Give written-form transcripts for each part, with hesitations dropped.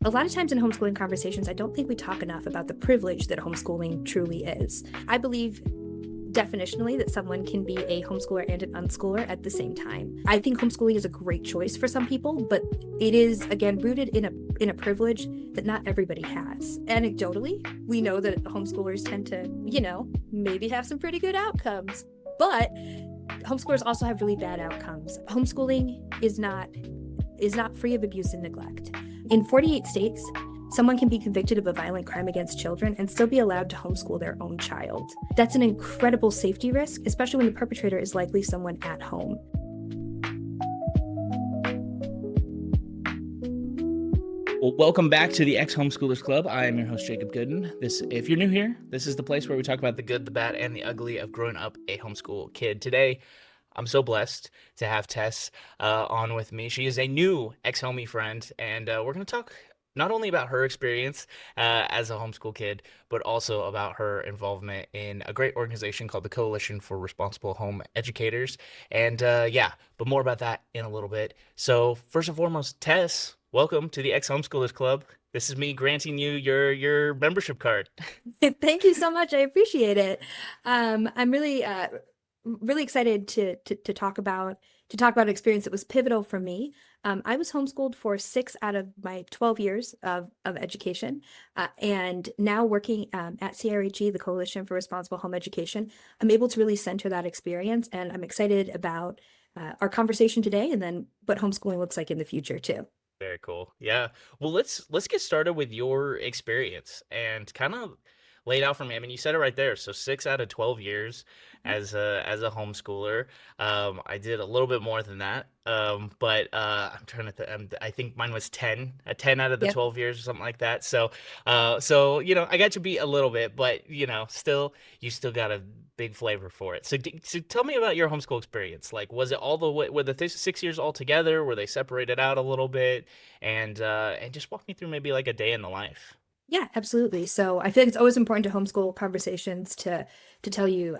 A lot of times in homeschooling conversations, I don't think we talk enough about the privilege that homeschooling truly is. I believe definitionally that someone can be a homeschooler and an unschooler at the same time. I think homeschooling is a great choice for some people, but it is, again, rooted in a privilege that not everybody has. Anecdotally, we know that homeschoolers tend to, maybe have some pretty good outcomes, but homeschoolers also have really bad outcomes. Homeschooling is not free of abuse and neglect. In 48 states, someone can be convicted of a violent crime against children and still be allowed to homeschool their own child. That's an incredible safety risk, especially when the perpetrator is likely someone at home. Well, welcome back to the Ex-Homeschoolers Club. I am your host, Jacob Gooden. If you're new here, this is the place where we talk about the good, the bad, and the ugly of growing up a homeschool kid. Today, I'm so blessed to have Tess on with me. She is a new ex-homie friend, and we're going to talk not only about her experience as a homeschool kid, but also about her involvement in a great organization called the Coalition for Responsible Home Educators. And but more about that in a little bit. So first and foremost, Tess, welcome to the Ex-Homeschoolers Club. This is me granting you your membership card. Thank you so much. I appreciate it. I'm really excited to talk about an experience that was pivotal for me. I was homeschooled for 6 out of my 12 years of education, and now working at CRHE, the Coalition for Responsible Home Education, I'm able to really center that experience, and I'm excited about our conversation today, and then what homeschooling looks like in the future too. Very cool. Yeah. Well, let's get started with your experience and kind of lay it out for me. I mean, you said it right there. So 6 out of 12 years as a homeschooler. I did a little bit more than that. But I'm trying to I think mine was 10, 10 out of the Yep. 12 years or something like that. So I got to be a little bit, but still you still got a big flavor for it. So tell me about your homeschool experience. Like, was it all the way, were the 6 years all together? Were they separated out a little bit? And just walk me through maybe like a day in the life. Yeah, absolutely. So I feel like it's always important to homeschool conversations to tell you,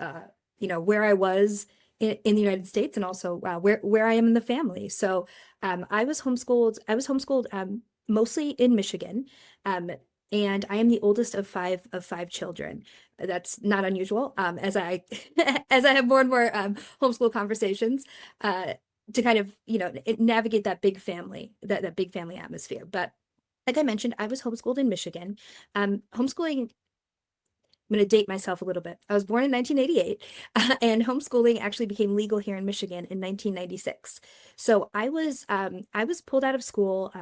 where I was in the United States, and also where I am in the family. So I was homeschooled. Mostly in Michigan, and I am the oldest of five children. That's not unusual. As I as I have more and more homeschool conversations. To kind of navigate that big family that big family atmosphere. But like I mentioned, I was homeschooled in Michigan. Homeschooling, I'm going to date myself a little bit. I was born in 1988, and homeschooling actually became legal here in Michigan in 1996. So I was pulled out of school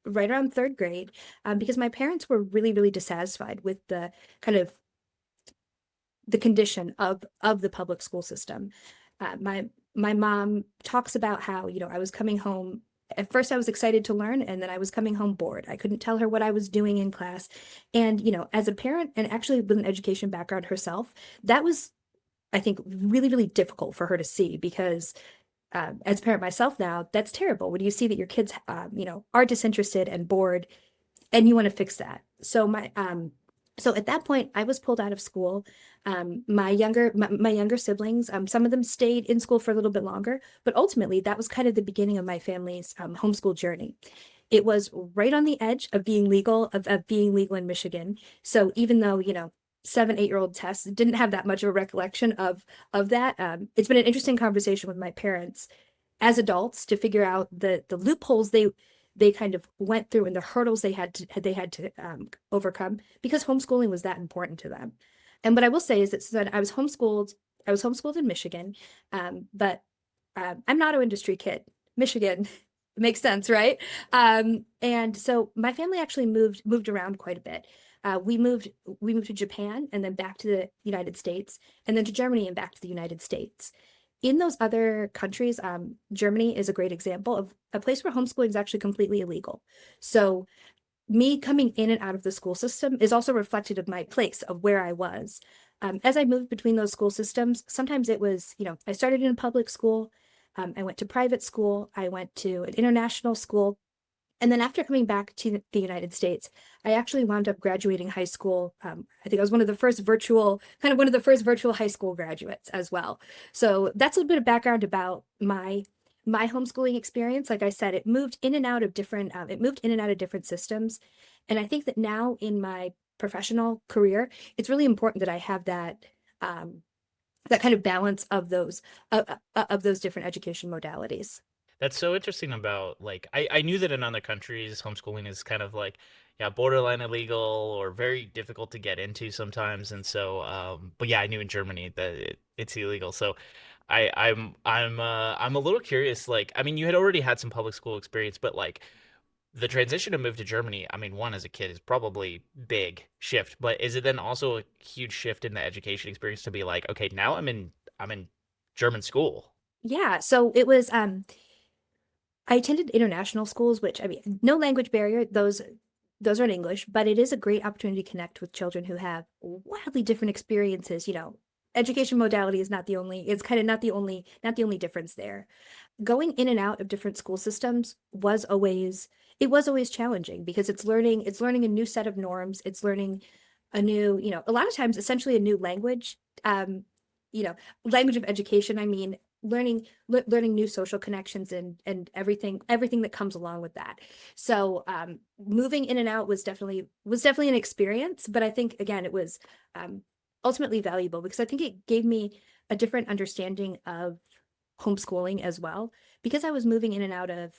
right around third grade because my parents were really, really dissatisfied with the kind of the condition of the public school system. My mom talks about how, I was coming home. At first I was excited to learn, and then I was coming home bored. I couldn't tell her what I was doing in class. And, as a parent, and actually with an education background herself, that was, I think, really, really difficult for her to see, because as a parent myself now, that's terrible when you see that your kids, are disinterested and bored, and you want to fix that. So at that point, I was pulled out of school. My younger siblings, some of them stayed in school for a little bit longer, but ultimately that was kind of the beginning of my family's homeschool journey. It was right on the edge of being legal, of being legal in Michigan. So even though, 7, 8-year-old Tess didn't have that much of a recollection of that, it's been an interesting conversation with my parents as adults to figure out the loopholes they kind of went through, and the hurdles they had to overcome, because homeschooling was that important to them. And what I will say is that, I was homeschooled in Michigan, but I'm an auto industry kid. Michigan makes sense, right? And so my family actually moved around quite a bit. We moved to Japan, and then back to the United States, and then to Germany, and back to the United States. In those other countries, Germany is a great example of a place where homeschooling is actually completely illegal. So me coming in and out of the school system is also reflected of my place of where I was. As I moved between those school systems, sometimes it was, I started in a public school, I went to private school, I went to an international school. And then after coming back to the United States, I actually wound up graduating high school. I think I was one of the first virtual high school graduates as well. So that's a little bit of background about my homeschooling experience. Like I said, it moved in and out of different systems. And I think that now in my professional career, it's really important that I have um, that kind of balance of those different education modalities. That's so interesting about like I knew that in other countries homeschooling is kind of like yeah, borderline illegal or very difficult to get into sometimes. And so but yeah, I knew in Germany that it's illegal. So I'm a little curious, like I mean you had already had some public school experience, but like the transition to move to Germany, I mean, one as a kid is probably big shift, but is it then also a huge shift in the education experience to be like, okay, now I'm in German school. Yeah, so it was I attended international schools, which I mean, no language barrier, those are in English, but it is a great opportunity to connect with children who have wildly different experiences. Education modality is not the only, it's kind of not the only difference there. Going in and out of different school systems it was always challenging because it's learning a new set of norms, it's learning a new, a lot of times essentially a new language, you know, language of education. I mean, learning new social connections and everything that comes along with that. So moving in and out was definitely an experience, but I think again it was um, ultimately valuable because I think it gave me a different understanding of homeschooling as well. Because I was moving in and out of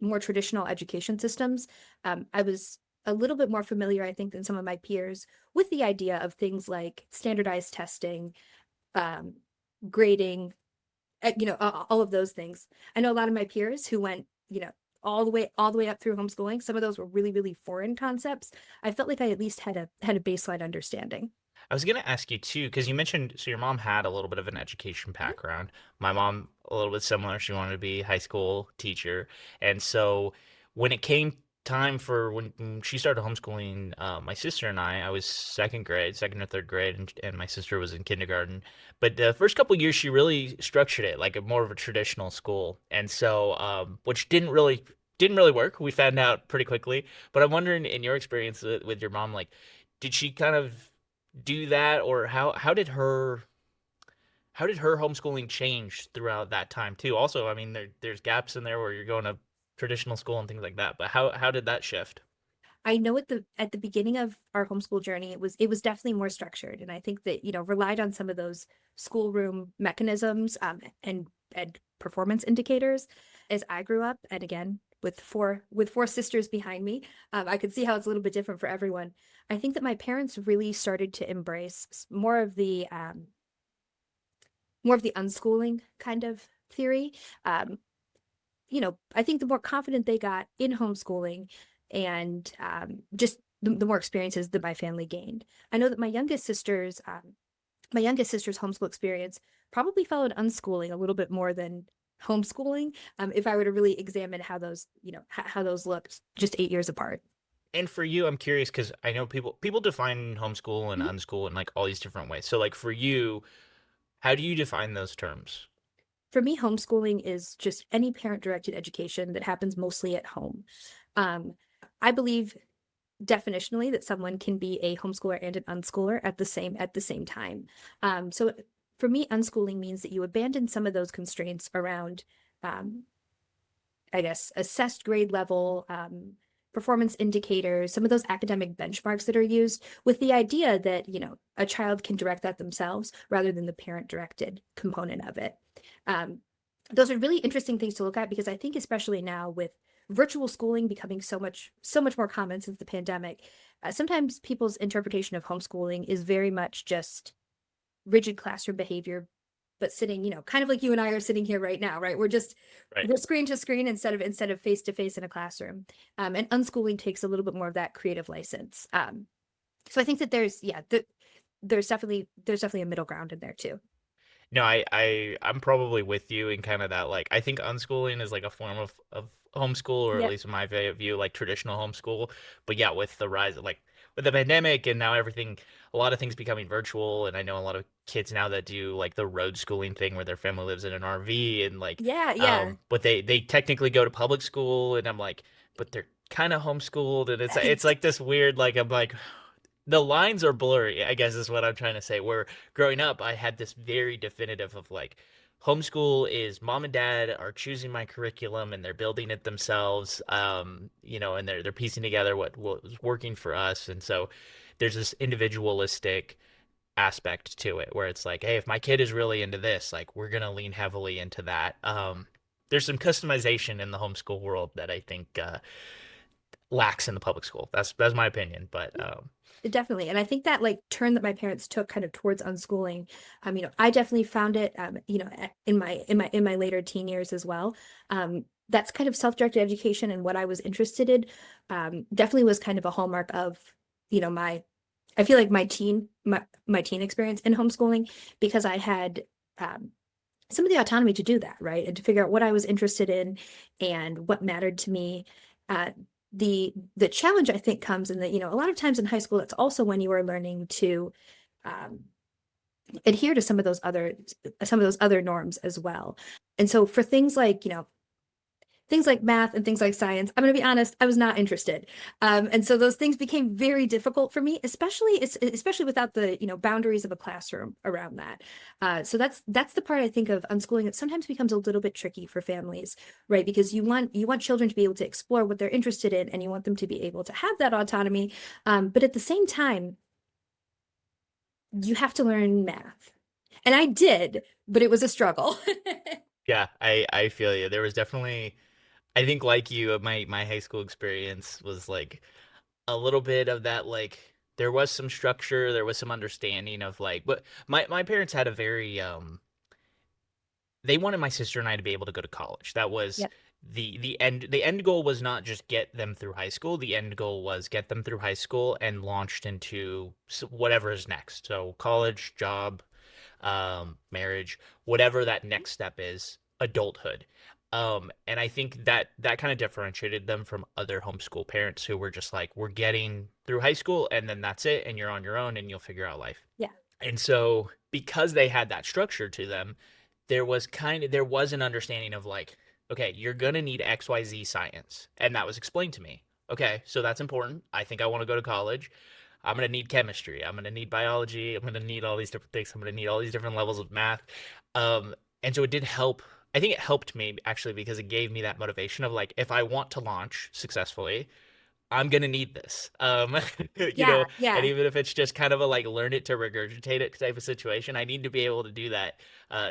more traditional education systems, I was a little bit more familiar, I think, than some of my peers with the idea of things like standardized testing, um, grading, all of those things. I know a lot of my peers who went, all the way up through homeschooling. Some of those were really, really foreign concepts. I felt like I at least had a baseline understanding. I was gonna ask you too, because you mentioned so your mom had a little bit of an education Mhm. background. My mom a little bit similar. She wanted to be a high school teacher, and so when it came time for when she started homeschooling my sister and I was second grade, second or third grade, and my sister was in kindergarten. But the first couple years, she really structured it like a more of a traditional school, and so which didn't really work. We found out pretty quickly. But I'm wondering, in your experience with your mom, like, did she kind of do that, or how did her homeschooling change throughout that time too? Also, I mean, there's gaps in there where you're going to traditional school and things like that, but how did that shift? I know at the beginning of our homeschool journey, it was definitely more structured, and I think that relied on some of those schoolroom mechanisms, and performance indicators. As I grew up, and again with four sisters behind me, I could see how it's a little bit different for everyone. I think that my parents really started to embrace more of the unschooling kind of theory. Um, I think the more confident they got in homeschooling and just the more experiences that my family gained. I know that my youngest sister's homeschool experience probably followed unschooling a little bit more than homeschooling. If I were to really examine how those, how those looked just 8 years apart. And for you, I'm curious because I know people define homeschool and Mhm. unschool in like all these different ways. So like for you, how do you define those terms? For me, homeschooling is just any parent-directed education that happens mostly at home. Um, I believe definitionally that someone can be a homeschooler and an unschooler at the same time. So for me, unschooling means that you abandon some of those constraints around, um, I guess, assessed grade level, performance indicators, some of those academic benchmarks that are used, with the idea that a child can direct that themselves rather than the parent directed component of it. Um, those are really interesting things to look at because I think especially now with virtual schooling becoming so much more common since the pandemic, sometimes people's interpretation of homeschooling is very much just rigid classroom behavior, but sitting, kind of like you and I are sitting here right now, right? Right. We're screen to screen instead of face to face in a classroom. And unschooling takes a little bit more of that creative license. So I think that there's definitely a middle ground in there too. No, I'm probably with you in kind of that like I think unschooling is like a form of homeschool, or at Yep. least in my view, like traditional homeschool. But yeah, with the rise of like with the pandemic and now everything, a lot of things becoming virtual, and I know a lot of kids now that do like the road schooling thing where their family lives in an RV and like Yeah, yeah. but they technically go to public school, and I'm like, but they're kind of homeschooled, and it's like this weird like I'm like the lines are blurry, I guess is what I'm trying to say. Where growing up, I had this very definitive of like homeschool is mom and dad are choosing my curriculum and they're building it themselves, and they're piecing together what was working for us. And so there's this individualistic aspect to it where it's like, hey, if my kid is really into this, like we're gonna lean heavily into that. There's some customization in the homeschool world that I think lacks in the public school. That's my opinion, but Definitely. And I think that like turn that my parents took kind of towards unschooling, I definitely found it, in my later teen years as well. That's kind of self-directed education and what I was interested in, definitely was kind of a hallmark of, I feel like my teen experience in homeschooling, because I had, some of the autonomy to do that, right? And to figure out what I was interested in and what mattered to me. Uh, the challenge I think comes in that, a lot of times in high school, that's also when you are learning to um, adhere to some of those other norms as well. And so for things like math and things like science, I'm going to be honest, I was not interested. And so those things became very difficult for me, especially without the, boundaries of a classroom around that. So that's the part I think of unschooling. It sometimes becomes a little bit tricky for families, right? Because you want children to be able to explore what they're interested in, and you want them to be able to have that autonomy. But at the same time, you have to learn math. And I did, but it was a struggle. yeah, I feel you. There was definitely, I think like you, my high school experience was like a little bit of that, like there was some structure, there was some understanding of like, but my parents had a very they wanted my sister and I to be able to go to college. That was Yep. the end goal was not just get them through high school. The end goal was get them through high school and launched into whatever is next. So college, job, marriage, whatever that next step is, adulthood. And I think that kind of differentiated them from other homeschool parents who were just like, we're getting through high school and then that's it, and you're on your own and you'll figure out life. Yeah. And so because they had that structure to them, there was an understanding of like, okay, you're gonna need XYZ science. And that was explained to me. Okay, so that's important. I think I want to go to college. I'm going to need chemistry. I'm going to need biology. I'm going to need all these different things. I'm going to need all these different levels of math. And so it did help. I think it helped me actually because it gave me that motivation of like, if I want to launch successfully, I'm going to need this. Yeah. And Yeah. even if it's just kind of a like learn it to regurgitate it type of situation, I need to be able to do that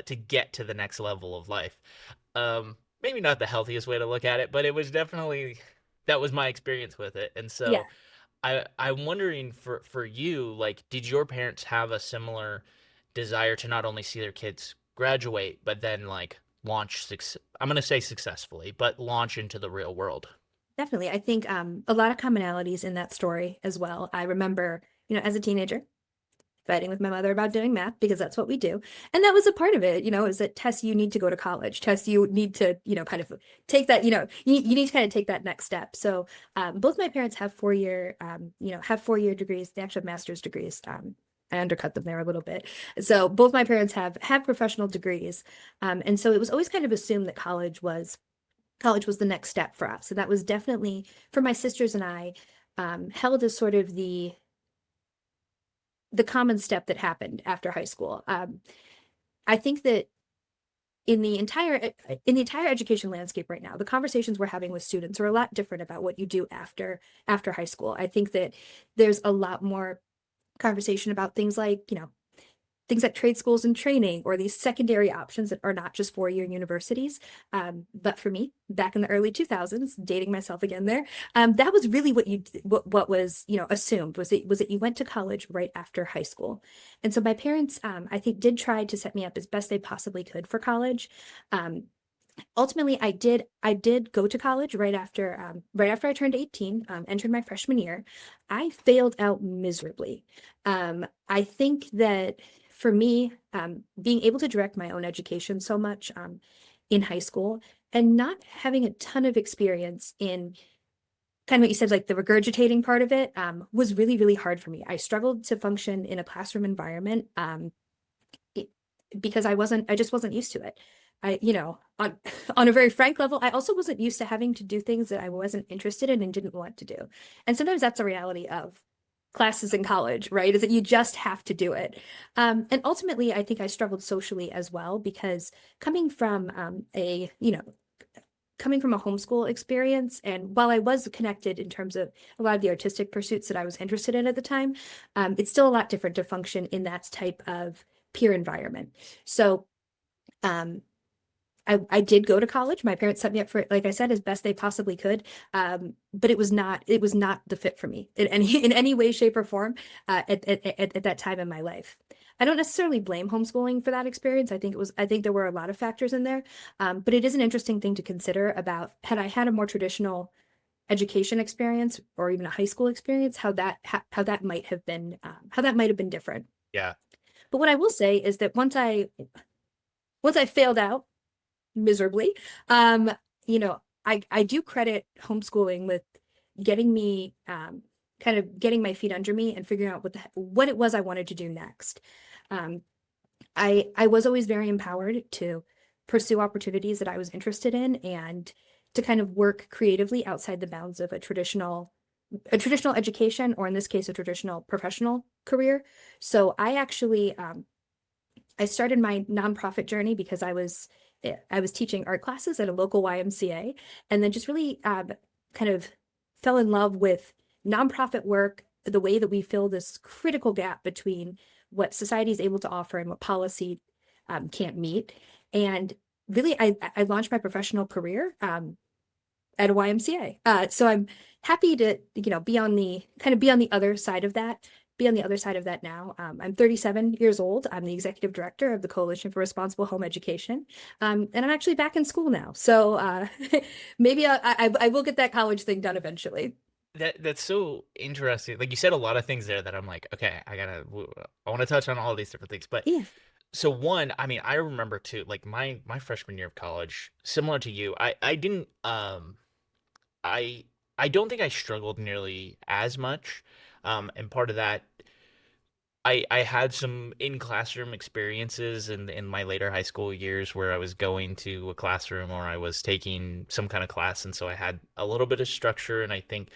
to get to the next level of life. Maybe not the healthiest way to look at it, but it was definitely that was my experience with it. And Yeah. so I'm wondering for you, like, did your parents have a similar desire to not only see their kids graduate, but then like I'm gonna say successfully, but launch into the real world? Definitely. I think a lot of commonalities in that story as well. I remember, as a teenager, fighting with my mother about doing math because that's what we do. And that was a part of it, is that Tess, you need to go to college. Tess, you need to, kind of take that, you need to kind of take that next step. So both my parents have 4-year, have 4-year degrees. They actually have master's degrees. I undercut them there a little bit. So both my parents have professional degrees. And so it was always kind of assumed that college was the next step for us. And that was definitely for my sisters and I, held as sort of the common step that happened after high school. I think that in the entire education landscape right now, the conversations we're having with students are a lot different about what you do after high school. I think that there's a lot more conversation about things like trade schools and training, or these secondary options that are not just 4-year universities. But for me, back in the early 2000s, dating myself again there, that was really what was, assumed was that you went to college right after high school. And so my parents, I think, did try to set me up as best they possibly could for college. Um, Ultimately, I did go to college right after I turned 18, entered my freshman year. I failed out miserably. I think that for me, being able to direct my own education so much, in high school, and not having a ton of experience in kind of what you said, like the regurgitating part of it, was really, really hard for me. I struggled to function in a classroom environment, it- because I just wasn't used to it. On a very frank level, I also wasn't used to having to do things that I wasn't interested in and didn't want to do. And sometimes that's a reality of classes in college, right? Is that you just have to do it. And ultimately, I think I struggled socially as well because coming from coming from a homeschool experience, and while I was connected in terms of a lot of the artistic pursuits that I was interested in at the time, it's still a lot different to function in that type of peer environment. So um, I did go to college. My parents set me up for it, like I said, as best they possibly could. But it was not the fit for me in any way, shape, or form at that time in my life. I don't necessarily blame homeschooling for that experience. I think there were a lot of factors in there. But it is an interesting thing to consider about had I had a more traditional education experience or even a high school experience, how that might have been how that might have been different. Yeah. But what I will say is that once I failed out miserably. Um, I do credit homeschooling with getting me kind of getting my feet under me and figuring out what it was I wanted to do next. Um, I was always very empowered to pursue opportunities that I was interested in and to kind of work creatively outside the bounds of a traditional education, or in this case, a traditional professional career. So I started my nonprofit journey because I was teaching art classes at a local YMCA, and then just really kind of fell in love with nonprofit work, the way that we fill this critical gap between what society is able to offer and what policy can't meet. And really, I launched my professional career at a YMCA. So I'm happy to, be on the other side of that, be on the other side of that now. I'm 37 years old. I'm the executive director of the Coalition for Responsible Home Education. And I'm actually back in school now. So maybe I will get that college thing done eventually. That's so interesting. Like you said a lot of things there that I'm like, okay, I want to touch on all these different things. But Yeah. so one, I mean, I remember too, like my freshman year of college, similar to you, I didn't I I don't think I struggled nearly as much. And part of that, I had some in classroom experiences in my later high school years where I was going to a classroom or I was taking some kind of class, and so I had a little bit of structure, and I think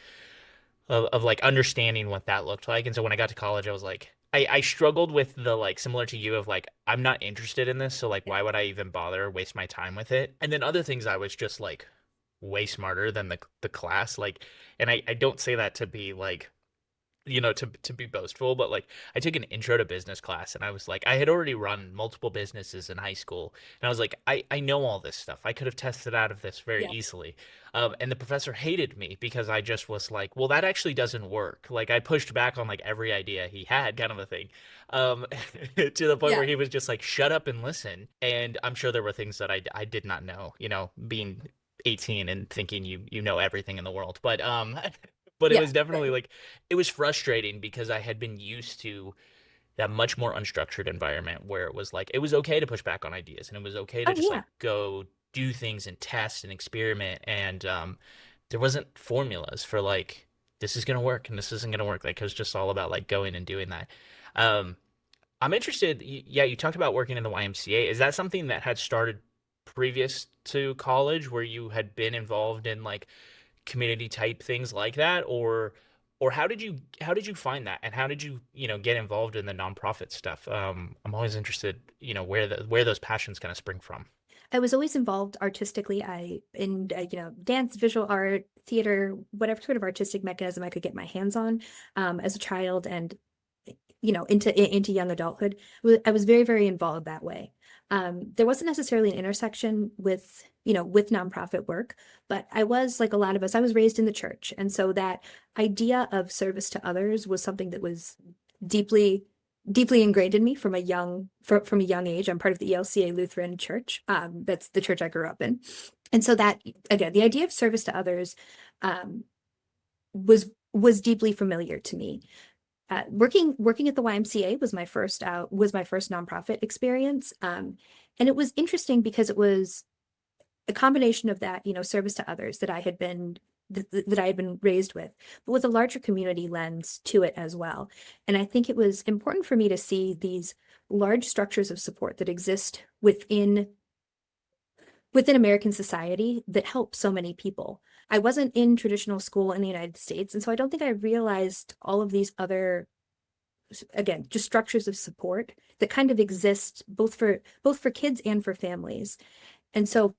of like understanding what that looked like. And so when I got to college, I was like, I struggled with the like similar to you of like, I'm not interested in this. So like, why would I even bother waste my time with it? And then other things I was just like way smarter than the class. Like, and I don't say that to be like, to be boastful, but like I took an intro to business class and I was like, I had already run multiple businesses in high school. And I was like, I know all this stuff. I could have tested out of this very Yeah. easily. And the professor hated me because I just was like, well, that actually doesn't work. Like I pushed back on like every idea he had, kind of a thing. Um, to the point where Yeah. he was just like, shut up and listen. And I'm sure there were things that I did not know, being 18 and thinking you know everything in the world. But it Yeah. was definitely Right. like it was frustrating because I had been used to that much more unstructured environment where it was like it was okay to push back on ideas and it was okay to Oh, just like yeah. go do things and test and experiment, and there wasn't formulas for like this is gonna work and this isn't gonna work. Like it was just all about like going and doing that. Um, I'm interested. Yeah, you talked about working in the YMCA. Is that something that had started previous to college, where you had been involved in like community type things like that, or how did you find that, and how did you get involved in the nonprofit stuff? I'm always interested, where those passions kind of spring from. I was always involved artistically. Dance, visual art, theater, whatever sort of artistic mechanism I could get my hands on as a child, and into young adulthood. I was very, very involved that way. There wasn't necessarily an intersection with nonprofit work, but I was, like a lot of us, I was raised in the church, and so that idea of service to others was something that was deeply deeply ingrained in me from a young age. I'm part of the ELCA Lutheran Church. That's the church I grew up in. And so that, again, the idea of service to others um, was deeply familiar to me. Working at the YMCA was my first nonprofit experience. And it was interesting because it was a combination of that, service to others that I had been raised with, but with a larger community lens to it as well. And I think it was important for me to see these large structures of support that exist within American society that help so many people. I wasn't in traditional school in the United States. And so I don't think I realized all of these other, again, just structures of support that kind of exist both for kids and for families. And so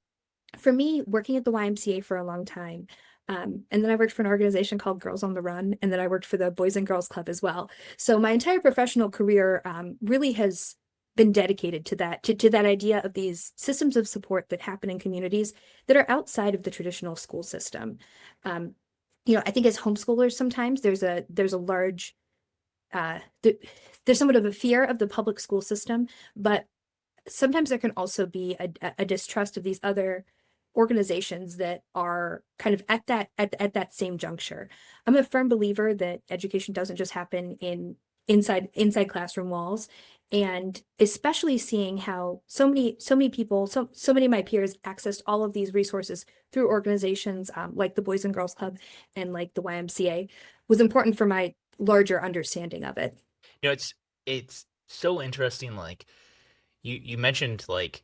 for me, working at the YMCA for a long time, and then I worked for an organization called Girls on the Run, and then I worked for the Boys and Girls Club as well. So my entire professional career really has been dedicated to that idea of these systems of support that happen in communities that are outside of the traditional school system. Um, I think as homeschoolers, sometimes there's a large there's somewhat of a fear of the public school system, but sometimes there can also be a distrust of these other organizations that are kind of at that same juncture. I'm a firm believer that education doesn't just happen inside classroom walls, and especially seeing how so many people, so many of my peers accessed all of these resources through organizations like the Boys and Girls Club and like the YMCA was important for my larger understanding of it. It's so interesting. Like you mentioned, like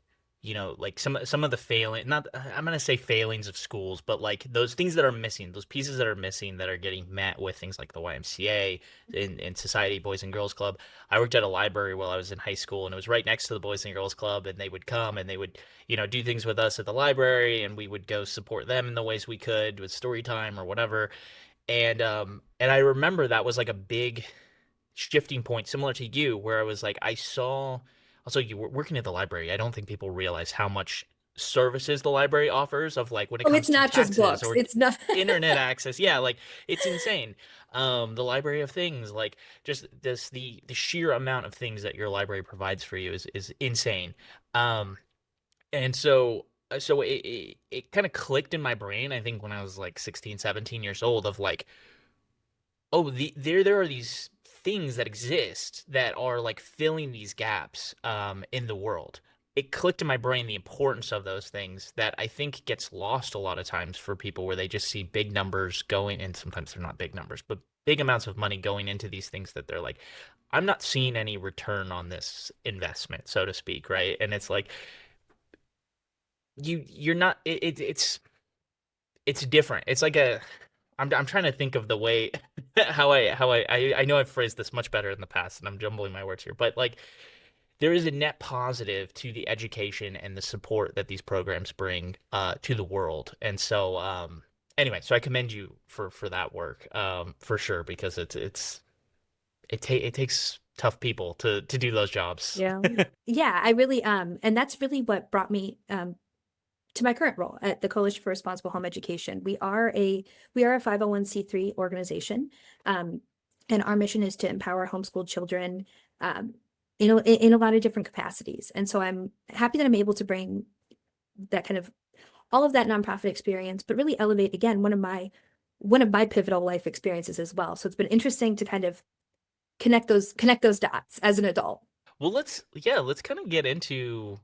like some of the failing, not I'm gonna say failings of schools, but like those things that are missing, those pieces that are missing that are getting met with things like the YMCA in Society Boys and Girls Club. I worked at a library while I was in high school, and it was right next to the Boys and Girls Club, and they would come and they would do things with us at the library, and we would go support them in the ways we could with story time or whatever. And I remember that was like a big shifting point, similar to you, where I was like, I saw also you were working at the library. I don't think people realize how much services the library offers, of like when it Oh, comes it's to not just taxes books. or It's not. internet access. Yeah, like it's insane. The library of things, like just the sheer amount of things that your library provides for you is insane. And so it kind of clicked in my brain, I think, when I was like 16, 17 years old, of like, oh, there are these things that exist that are like filling these gaps in the world. It clicked in my brain the importance of those things that I think gets lost a lot of times for people, where they just see big numbers going, and sometimes they're not big numbers, but big amounts of money going into these things that they're like, I'm not seeing any return on this investment, so to speak, right? And it's like you're not it's different. It's like I'm trying to think of the way how I know I've phrased this much better in the past, and I'm jumbling my words here, but like there is a net positive to the education and the support that these programs bring to the world. And so anyway, so I commend you for that work, for sure, because it takes tough people to do those jobs. Yeah. Yeah, I really and that's really what brought me to my current role at the Coalition for Responsible Home Education. We are a 501(c)(3) organization. Um, and our mission is to empower homeschooled children in a lot of different capacities. And so I'm happy that I'm able to bring that kind of all of that nonprofit experience, but really elevate again one of my pivotal life experiences as well. So it's been interesting to kind of connect those dots as an adult. Well, let's kind of get into,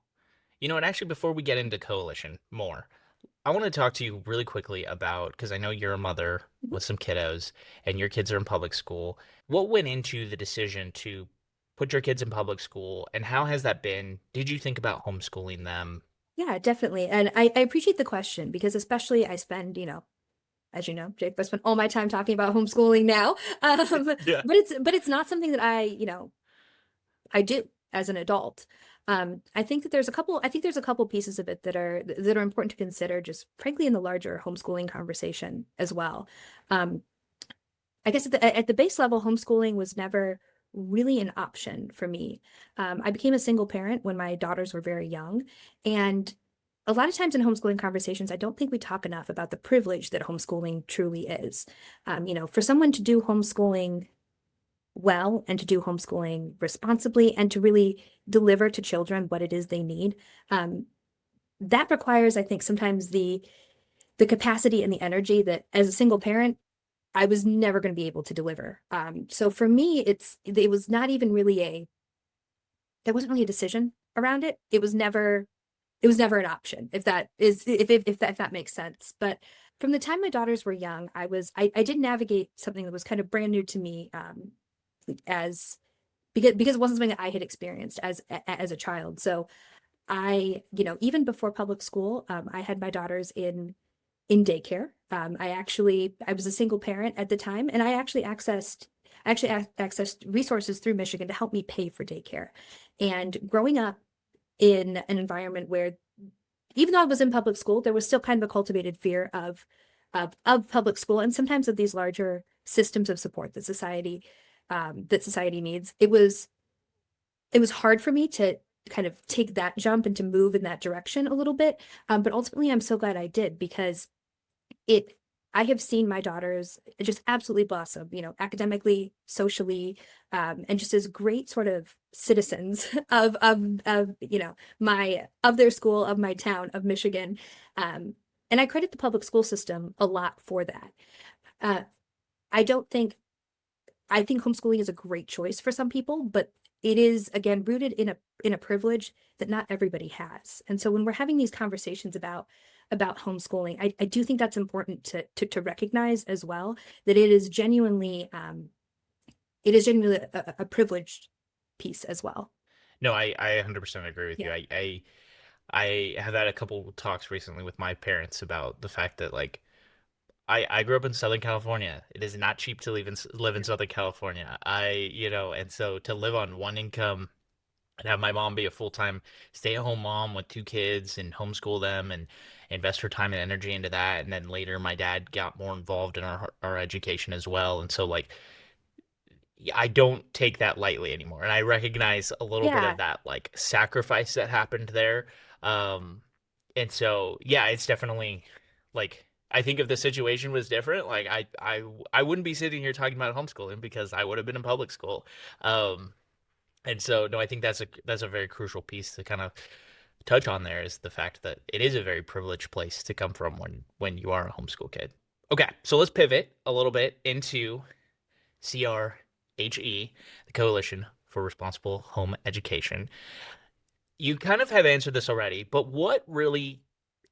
and actually before we get into Coalition more, I want to talk to you really quickly about, because I know you're a mother Mhm. with some kiddos and your kids are in public school. What went into the decision to put your kids in public school, and how has that been? Did you think about homeschooling them? Yeah, definitely. And I appreciate the question because especially I spend, as you know, Jake, I spend all my time talking about homeschooling now. Yeah. But it's not something that I do as an adult. I think there's a couple pieces of it that are important to consider, just frankly in the larger homeschooling conversation as well. Um, I guess at the base level, homeschooling was never really an option for me. I became a single parent when my daughters were very young, and a lot of times in homeschooling conversations, I don't think we talk enough about the privilege that homeschooling truly is. For someone to do homeschooling well and to do homeschooling responsibly and to really deliver to children what it is they need, um, that requires, I think, sometimes the capacity and the energy that as a single parent I was never going to be able to deliver. So for me, it was not even really there wasn't really a decision around it. It was never an option, if that makes sense. But from the time my daughters were young, I did navigate something that was kind of brand new to me, as because it wasn't something that I had experienced as a child. So even before public school, I had my daughters in in daycare. I was a single parent at the time, and I actually accessed resources through Michigan to help me pay for daycare. And growing up in an environment where, even though I was in public school, there was still kind of a cultivated fear of public school and sometimes of these larger systems of support that society needs. It was hard for me to kind of take that jump and to move in that direction a little bit. But ultimately, I'm so glad I did, because it I have seen my daughters just absolutely blossom, academically, socially, and just as great sort of citizens of their school, of my town, of Michigan. And I credit the public school system a lot for that. Uh, I don't think I think homeschooling is a great choice for some people, but it is, again, rooted in a privilege that not everybody has. And so when we're having these conversations about homeschooling, I do think that's important to recognize as well, that it is genuinely a privileged piece as well. No, I 100% agree with you. Yeah. I have had a couple talks recently with my parents about the fact that like I grew up in Southern California. It is not cheap to live in Southern California. And so to live on one income and have my mom be a full-time stay-at-home mom with two kids and homeschool them and invest her time and energy into that. And then later my dad got more involved in our education as well. And so like I don't take that lightly anymore. And I recognize a little bit of Yeah. that like sacrifice that happened there. Um, and so yeah, it's definitely like I think if the situation was different, like I wouldn't be sitting here talking about homeschooling because I would have been in public school. Um, and so no, I think that's a very crucial piece to kind of touch on there is the fact that it is a very privileged place to come from when you are a homeschool kid. Okay, so let's pivot a little bit into CRHE, the Coalition for Responsible Home Education. You kind of have answered this already, but what really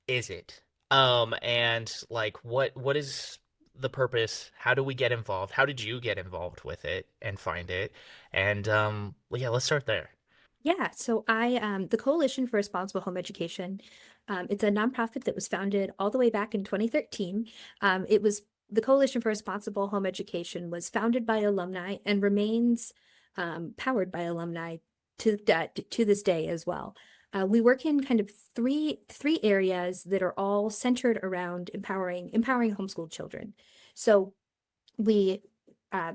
is it? And like what is the purpose? How do we get involved? How did you get involved with it and find it? And well, yeah, let's start there. Yeah, so the Coalition for Responsible Home Education, it's a nonprofit that was founded all the way back in 2013. The Coalition for Responsible Home Education was founded by alumni and remains powered by alumni to this day as well. We work in kind of three areas that are all centered around empowering homeschooled children. So we a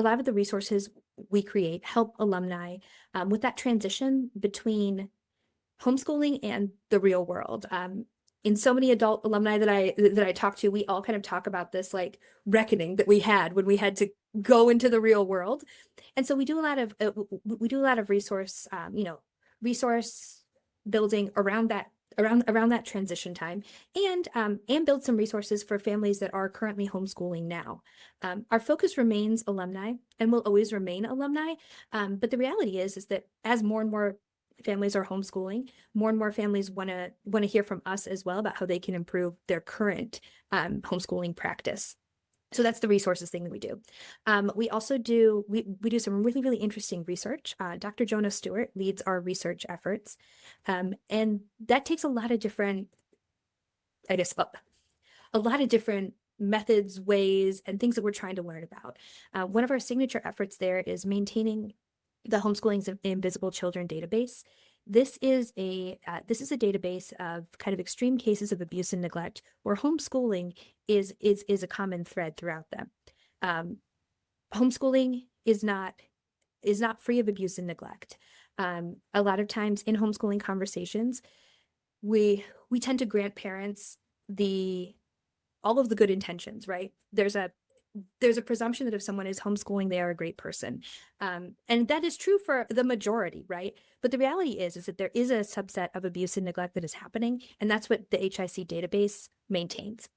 lot of the resources we create help alumni with that transition between homeschooling and the real world. In so many adult alumni that I talk to, we all kind of talk about this like reckoning that we had when we had to go into the real world. And so we do a lot of resource building around that transition time, and build some resources for families that are currently homeschooling now. Our focus remains alumni and will always remain alumni. But the reality is that as more and more families are homeschooling, more and more families want to hear from us as well about how they can improve their current homeschooling practice. So that's the resources thing that we do. We also do some really, really interesting research. Dr. Jonah Stewart leads our research efforts. And that takes a lot of different, I guess, a lot of different methods, ways, and things that we're trying to learn about. One of our signature efforts there is maintaining the Homeschooling's Invisible Children database. This is a database of kind of extreme cases of abuse and neglect, where homeschooling is a common thread throughout them. Homeschooling is not free of abuse and neglect. A lot of times in homeschooling conversations, we tend to grant parents all of the good intentions, right? There's a presumption that if someone is homeschooling, they are a great person. And that is true for the majority, right? But the reality is that there is a subset of abuse and neglect that is happening, and that's what the HIC database maintains.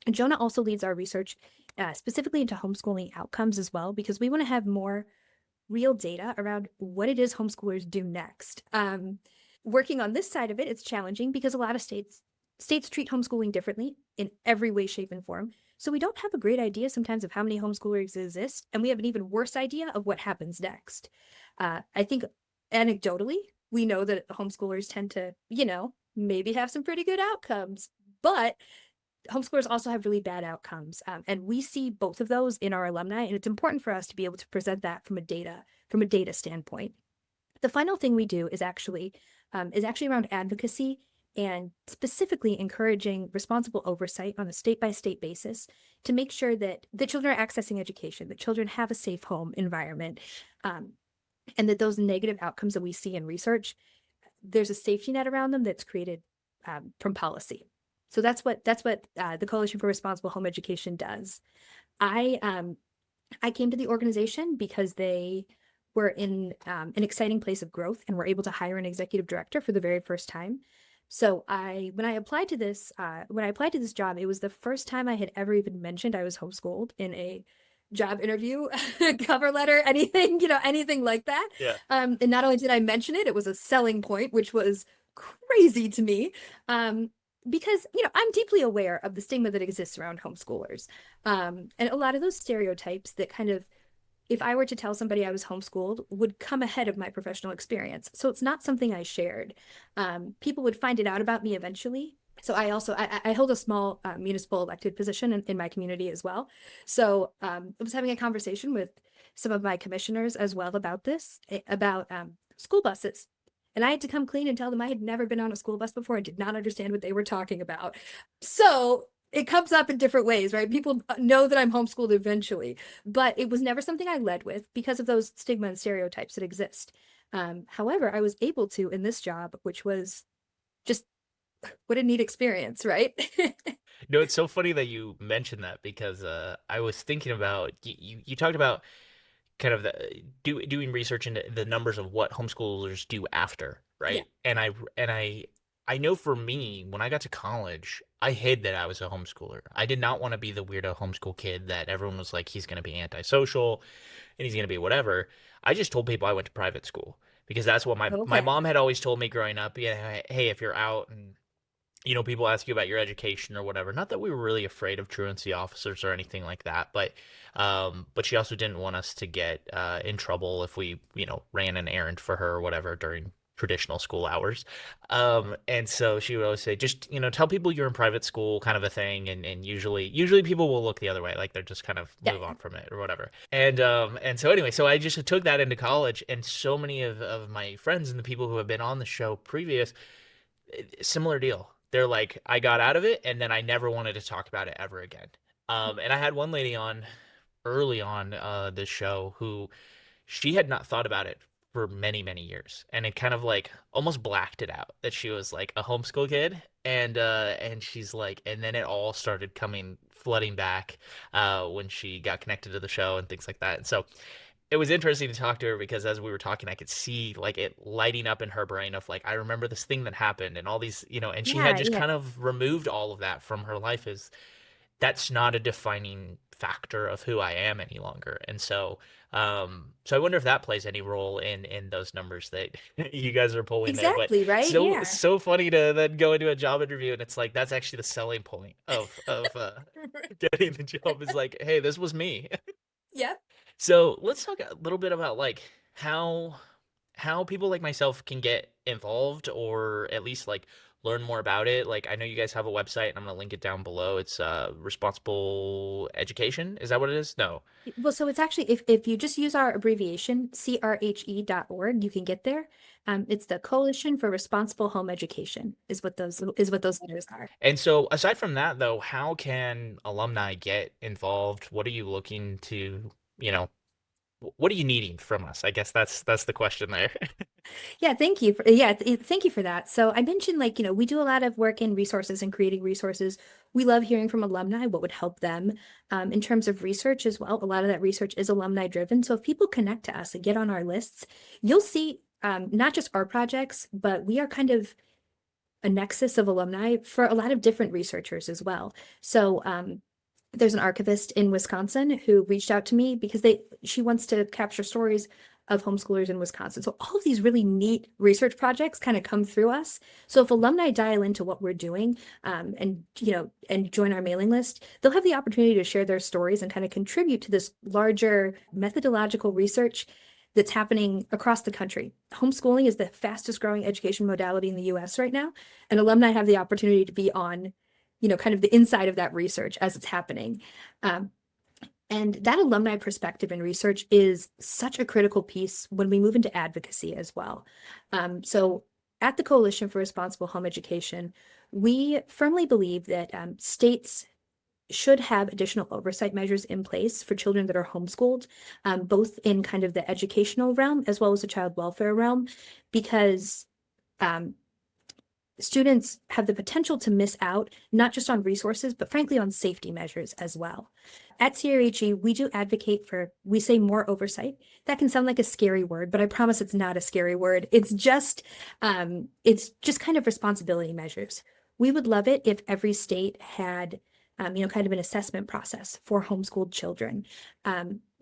And Jonah also leads our research specifically into homeschooling outcomes as well, because we want to have more real data around what it is homeschoolers do next. Working on this side of it, it's challenging because a lot of states treat homeschooling differently in every way, shape, and form. So we don't have a great idea sometimes of how many homeschoolers exist, and we have an even worse idea of what happens next. I think anecdotally, we know that homeschoolers tend to, maybe have some pretty good outcomes, but homeschoolers also have really bad outcomes. And we see both of those in our alumni, and it's important for us to be able to present that from a data standpoint. The final thing we do is actually around advocacy and specifically encouraging responsible oversight on a state-by-state basis to make sure that the children are accessing education, that children have a safe home environment, and that those negative outcomes that we see in research, there's a safety net around them that's created from policy. So that's what the Coalition for Responsible Home Education does. I came to the organization because they were in an exciting place of growth and were able to hire an executive director for the very first time. So when I applied to this job, it was the first time I had ever even mentioned I was homeschooled in a job interview, cover letter, anything, anything like that. Yeah. And not only did I mention it, it was a selling point, which was crazy to me. Because, I'm deeply aware of the stigma that exists around homeschoolers. And a lot of those stereotypes that kind of, if I were to tell somebody I was homeschooled, would come ahead of my professional experience. So it's not something I shared. People would find it out about me eventually. So I hold a small municipal elected position in my community as well. So I was having a conversation with some of my commissioners as well about this, about school buses. And I had to come clean and tell them I had never been on a school bus before and did not understand what they were talking about. So it comes up in different ways, right? People know that I'm homeschooled eventually, but it was never something I led with because of those stigma and stereotypes that exist. However, I was able to in this job, which was just what a neat experience, right? No, it's so funny that you mentioned that because I was thinking about you talked about kind of doing research into the numbers of what homeschoolers do after, Yeah. right? And I know for me, when I got to college, I hid that I was a homeschooler. I did not want to be the weirdo homeschool kid that everyone was like, he's going to be antisocial and he's going to be whatever. I just told people I went to private school because that's what my Okay. mom had always told me growing up. Yeah, hey, if you're out and people ask you about your education or whatever. Not that we were really afraid of truancy officers or anything like that, but she also didn't want us to get in trouble if we, ran an errand for her or whatever during traditional school hours. And so she would always say, just, tell people you're in private school kind of a thing. And usually people will look the other way, like they're just kind of Yeah. move on from it or whatever. And so anyway, so I just took that into college, and so many of my friends and the people who have been on the show previous, similar deal. They're like, I got out of it and then I never wanted to talk about it ever again. And I had one lady on early on this show who she had not thought about it for many, many years. And it kind of like almost blacked it out that she was like a homeschool kid. And she's like, and then it all started coming flooding back when she got connected to the show and things like that. And so it was interesting to talk to her because as we were talking, I could see like it lighting up in her brain of like, I remember this thing that happened and all these, and she had Yeah. just Yeah. kind of removed all of that from her life. Is that's not a defining factor of who I am any longer. And so I wonder if that plays any role in those numbers that you guys are pulling there. But Exactly, right? Yeah. so funny to then go into a job interview and it's like that's actually the selling point of getting the job is like, hey, this was me. Yep. So let's talk a little bit about like how people like myself can get involved or at least like learn more about it. Like I know you guys have a website and I'm gonna link it down below. It's Responsible Education. Is that what it is? No. Well, so it's actually if you just use our abbreviation CRHE.org, you can get there. It's the Coalition for Responsible Home Education is what those letters are. And so aside from that though, how can alumni get involved? What are you looking to, you know, what are you needing from us? I guess that's the question there. Yeah, thank you for that. So I mentioned like, we do a lot of work in resources and creating resources. We love hearing from alumni what would help them in terms of research as well. A lot of that research is alumni driven. So if people connect to us and get on our lists, you'll see not just our projects, but we are kind of a nexus of alumni for a lot of different researchers as well. So there's an archivist in Wisconsin who reached out to me because she wants to capture stories of homeschoolers in Wisconsin. So all of these really neat research projects kind of come through us. So if alumni dial into what we're doing and join our mailing list, they'll have the opportunity to share their stories and kind of contribute to this larger methodological research that's happening across the country. Homeschooling is the fastest growing education modality in the US right now, and alumni have the opportunity to be on kind of the inside of that research as it's happening. Um, and that alumni perspective and research is such a critical piece when we move into advocacy as well. So at the Coalition for Responsible Home Education, we firmly believe that states should have additional oversight measures in place for children that are homeschooled, both in kind of the educational realm as well as the child welfare realm, because um, students have the potential to miss out, not just on resources, but frankly on safety measures as well. At CRHE, we do advocate for, we say more oversight. That can sound like a scary word, but I promise it's not a scary word. It's just kind of responsibility measures. We would love it if every state had kind of an assessment process for homeschooled children.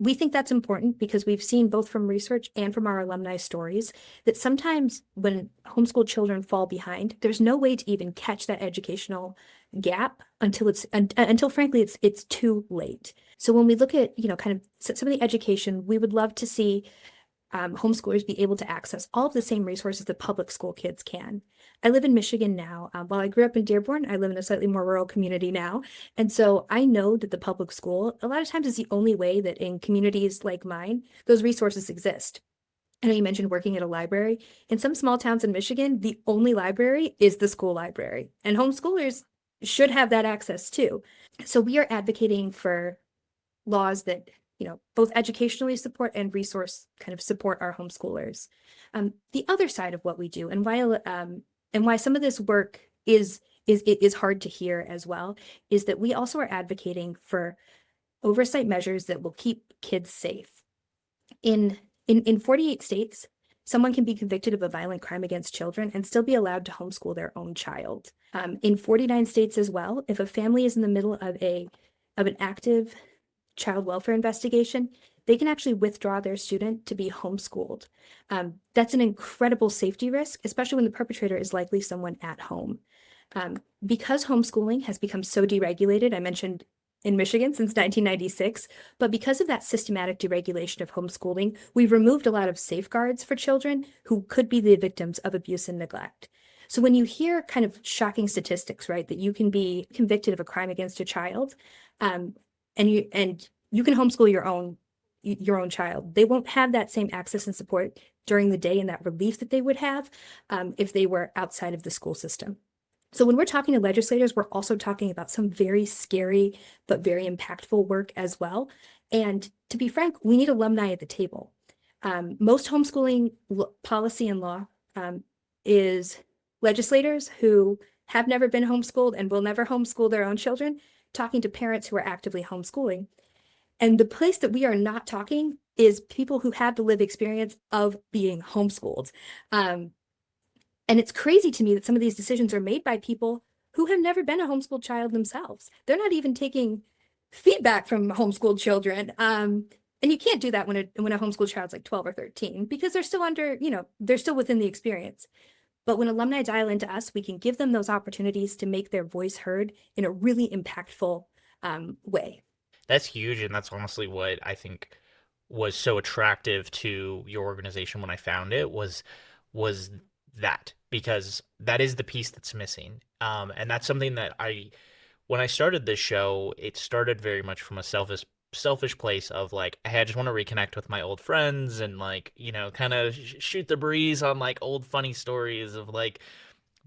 We think that's important because we've seen both from research and from our alumni stories that sometimes when homeschooled children fall behind, there's no way to even catch that educational gap until frankly it's too late. So when we look at kind of some of the education, we would love to see homeschoolers be able to access all of the same resources that public school kids can. I live in Michigan now. While I grew up in Dearborn, I live in a slightly more rural community now. And so I know that the public school, a lot of times, is the only way that in communities like mine, those resources exist. I know you mentioned working at a library. In some small towns in Michigan, the only library is the school library, and homeschoolers should have that access too. So we are advocating for laws that both educationally support and resource kind of support our homeschoolers. The other side of what we do, and why some of this work is hard to hear as well, is that we also are advocating for oversight measures that will keep kids safe. In 48 states, someone can be convicted of a violent crime against children and still be allowed to homeschool their own child. In 49 states as well, if a family is in the middle of an active child welfare investigation, they can actually withdraw their student to be homeschooled. That's an incredible safety risk, especially when the perpetrator is likely someone at home. Because homeschooling has become so deregulated, I mentioned in Michigan since 1996, but because of that systematic deregulation of homeschooling, we've removed a lot of safeguards for children who could be the victims of abuse and neglect. So when you hear kind of shocking statistics, right, that you can be convicted of a crime against a child, and you can homeschool your own child, they won't have that same access and support during the day and that relief that they would have if they were outside of the school system. So when we're talking to legislators, we're also talking about some very scary but very impactful work as well. And to be frank, we need alumni at the table. Most homeschooling policy and law is legislators who have never been homeschooled and will never homeschool their own children, talking to parents who are actively homeschooling. And the place that we are not talking is people who have the lived experience of being homeschooled. And it's crazy to me that some of these decisions are made by people who have never been a homeschooled child themselves. They're not even taking feedback from homeschooled children. And you can't do that when a homeschooled child's like 12 or 13 because they're still they're still within the experience. But when alumni dial into us, we can give them those opportunities to make their voice heard in a really impactful way. That's huge, and that's honestly what I think was so attractive to your organization when I found it was that, because that is the piece that's missing. And that's something that when I started this show, it started very much from a selfish place of like, hey, I just want to reconnect with my old friends and like, kind of shoot the breeze on like old funny stories of like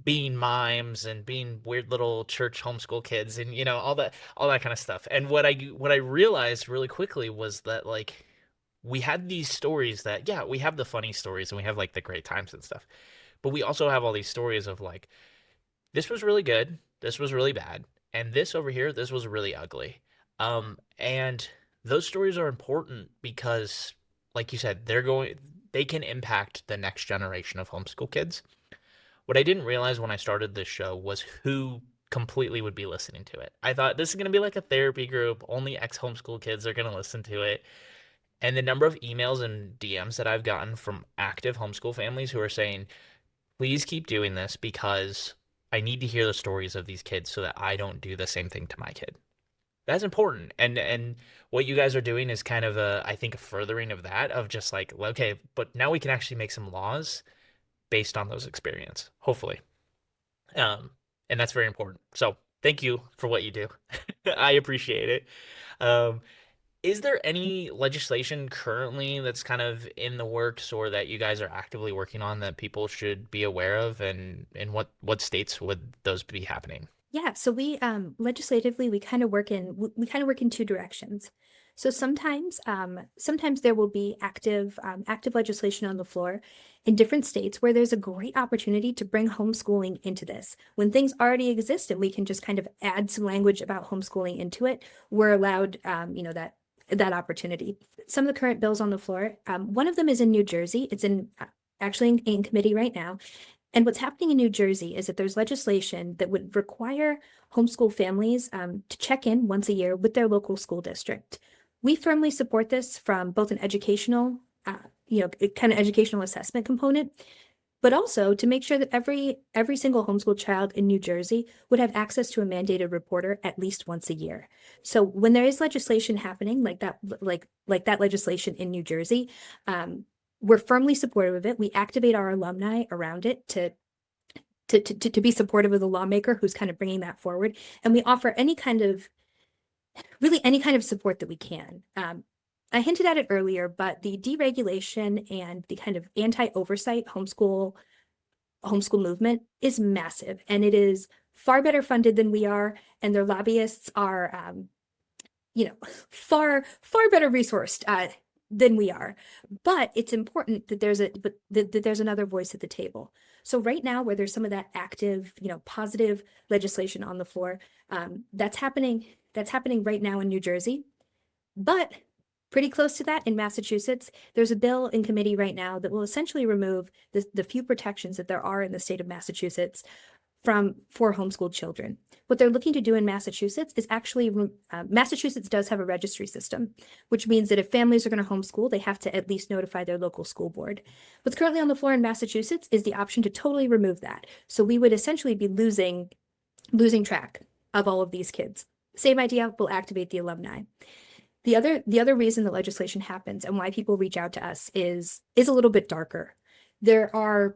being mimes and being weird little church homeschool kids and all that kind of stuff. And what I realized really quickly was that like we had these stories that, yeah, we have the funny stories and we have like the great times and stuff, but we also have all these stories of like, this was really good, this was really bad, and this over here, this was really ugly. And those stories are important because, like you said, they can impact the next generation of homeschool kids. What I didn't realize when I started this show was who completely would be listening to it. I thought this is going to be like a therapy group, only ex-homeschool kids are going to listen to it. And the number of emails and DMs that I've gotten from active homeschool families who are saying, please keep doing this because I need to hear the stories of these kids so that I don't do the same thing to my kid. That's important. And what you guys are doing is kind of I think a furthering of that, of just like, okay, but now we can actually make some laws based on those experience, hopefully. And that's very important. So Thank you for what you do. I appreciate it. Um, is there any legislation currently that's kind of in the works or that you guys are actively working on that people should be aware of, and in what states would those be happening? Yeah, so we legislatively we kind of work in we kind of work in two directions. So sometimes there will be active legislation on the floor in different states where there's a great opportunity to bring homeschooling into this. When things already exist and we can just kind of add some language about homeschooling into it, we're allowed that opportunity. Some of the current bills on the floor, one of them is in New Jersey. It's in actually in committee right now. And what's happening in New Jersey is that there's legislation that would require homeschool families to check in once a year with their local school district. We firmly support this from both an educational, kind of educational assessment component, but also to make sure that every single homeschool child in New Jersey would have access to a mandated reporter at least once a year. So when there is legislation happening like that legislation in New Jersey, we're firmly supportive of it. We activate our alumni around it to be supportive of the lawmaker who's kind of bringing that forward, and we offer any kind of support that we can. I hinted at it earlier, but the deregulation and the kind of anti-oversight homeschool movement is massive, and it is far better funded than we are, and their lobbyists are far better resourced than we are. But it's important that there's another voice at the table. So right now, where there's some of that active, positive legislation on the floor, that's happening. That's happening right now in New Jersey. But pretty close to that in Massachusetts, there's a bill in committee right now that will essentially remove the few protections that there are in the state of Massachusetts for homeschooled children. What they're looking to do in Massachusetts is actually, Massachusetts does have a registry system, which means that if families are going to homeschool, they have to at least notify their local school board. What's currently on the floor in Massachusetts is the option to totally remove that. So we would essentially be losing track of all of these kids. Same idea, we'll activate the alumni. The other reason the legislation happens and why people reach out to us is a little bit darker. A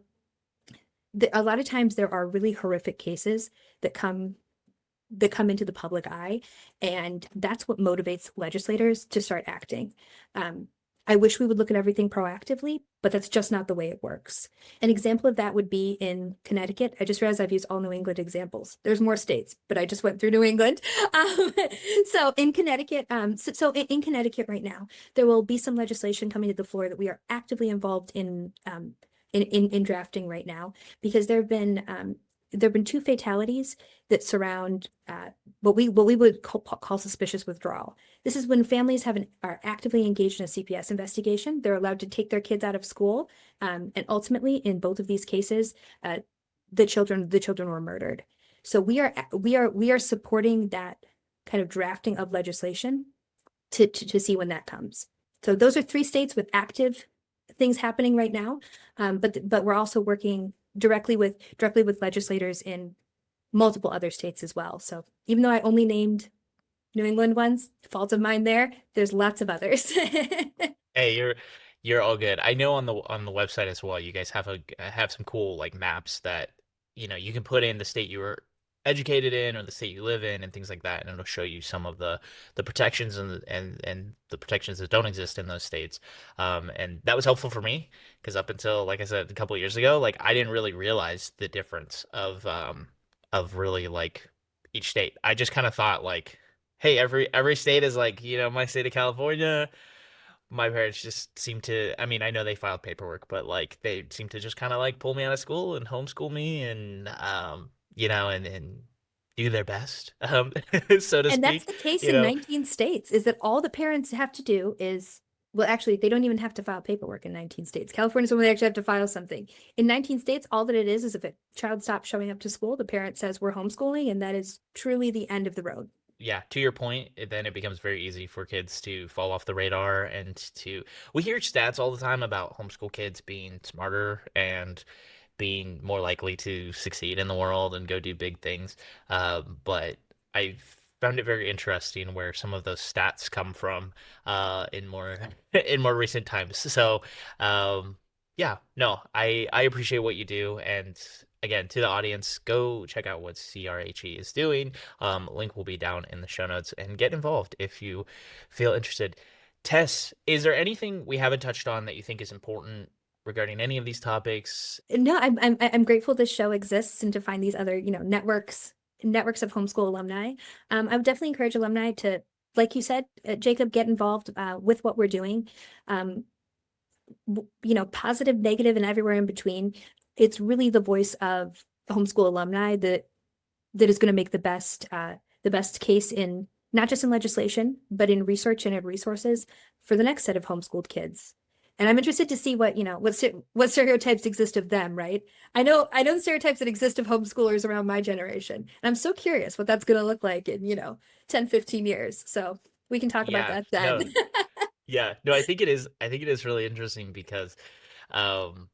lot of times there are really horrific cases that come into the public eye, and that's what motivates legislators to start acting. I wish we would look at everything proactively, but that's just not the way it works. An example of that would be in Connecticut. I just realized I've used all New England examples. There's more states, but I just went through New England. So in Connecticut, in Connecticut right now, there will be some legislation coming to the floor that we are actively involved in drafting right now, because there have been two fatalities that surround what we would call suspicious withdrawal. This is when families are actively engaged in a CPS investigation. They're allowed to take their kids out of school, and ultimately, in both of these cases, the children were murdered. So we are supporting that kind of drafting of legislation to see when that comes. So those are three states with active things happening right now, but we're also working directly with legislators in multiple other states as well. So even though I only named New England ones, fault of mine there, there's lots of others. Hey, you're all good. I know on the website as well, you guys have some cool like maps that you can put in the state you were educated in or the state you live in and things like that, and it'll show you some of the protections and the protections that don't exist in those states. And that was helpful for me because up until, like I said, a couple of years ago, like I didn't really realize the difference of really like each state. I just kind of thought like, hey, every state is like, my state of California. My parents just seem to, I mean, I know they filed paperwork, but like they seem to just kind of like pull me out of school and homeschool me and and do their best, so to And that's speak, the case you in know. 19 states, is that all the parents have to do is, well, actually, they don't even have to file paperwork in 19 states. California's when they actually have to file something. In 19 states, all that it is if a child stops showing up to school, the parent says we're homeschooling, and that is truly the end of the road. Yeah, to your point, then it becomes very easy for kids to fall off the radar and we hear stats all the time about homeschool kids being smarter and being more likely to succeed in the world and go do big things. But I found it very interesting where some of those stats come from in more in more recent times. So, yeah, no, I appreciate what you do, and again, to the audience, go check out what CRHE is doing. Link will be down in the show notes, and get involved if you feel interested. Tess, is there anything we haven't touched on that you think is important regarding any of these topics? No, I'm grateful this show exists and to find these other, networks of homeschool alumni. I would definitely encourage alumni to, like you said, Jacob, get involved with what we're doing. Positive, negative, and everywhere in between. It's really the voice of homeschool alumni that is going to make the best case in not just in legislation, but in research and in resources for the next set of homeschooled kids. And I'm interested to see what stereotypes exist of them, right? I know the stereotypes that exist of homeschoolers around my generation. And I'm so curious what that's going to look like in, 10, 15 years. So we can talk about Yeah, that then. no, yeah, no, I think it is really interesting because, um,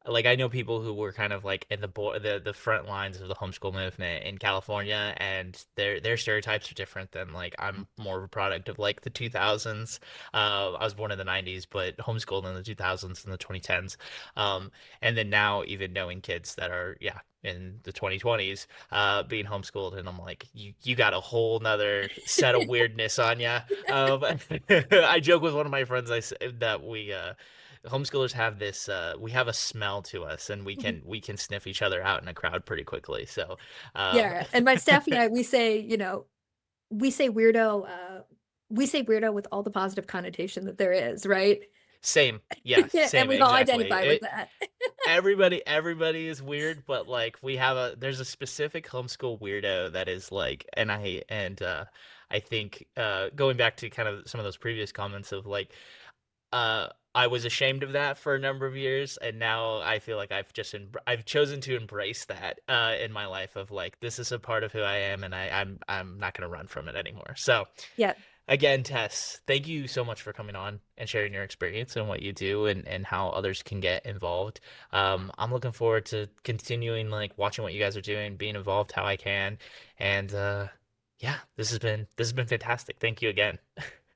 like I know people who were kind of like in the front lines of the homeschool movement in California, and their stereotypes are different than like I'm more of a product of like the 2000s. I was born in the 90s, but homeschooled in the 2000s and the 2010s. Um, and then now even knowing kids that are in the 2020s being homeschooled, and I'm like, you got a whole nother set of weirdness on ya. Um, I joke with one of my friends that we homeschoolers have this we have a smell to us, and we can sniff each other out in a crowd pretty quickly. So um Yeah, and my staff and I, we say weirdo, with all the positive connotation that there is, right? same, yeah, And same, we all exactly. identify with that. Everybody is weird, but like there's a specific homeschool weirdo that is like, I think going back to kind of some of those previous comments of like, I was ashamed of that for a number of years, and now I feel like I've chosen to embrace that in my life, of like, this is a part of who I am, and I'm not gonna run from it anymore. So Yeah, again, Tess, thank you so much for coming on and sharing your experience and what you do, and how others can get involved. I'm looking forward to continuing like watching what you guys are doing, being involved how I can, and yeah, this has been fantastic. Thank you again.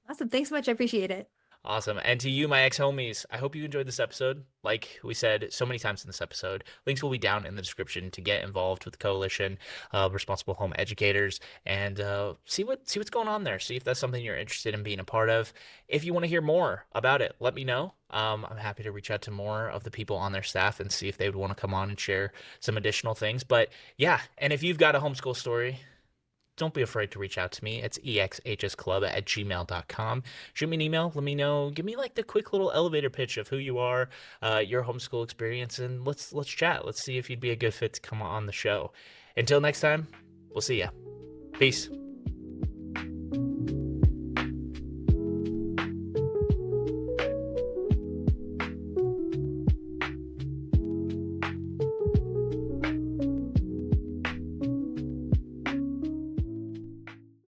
awesome. Thanks so much. I appreciate it. Awesome. And to you, my ex-homies, I hope you enjoyed this episode. Like we said so many times in this episode, links will be down in the description to get involved with the Coalition of Responsible Home Educators, and see what's going on there. See if that's something you're interested in being a part of. If you want to hear more about it, let me know. I'm happy to reach out to more of the people on their staff and see if they would want to come on and share some additional things. But yeah, and if you've got a homeschool story, don't be afraid to reach out to me. It's exhsclub@gmail.com. Shoot me an email. Let me know. Give me like the quick little elevator pitch of who you are, your homeschool experience, and let's chat. Let's see if you'd be a good fit to come on the show. Until next time, we'll see ya. Peace.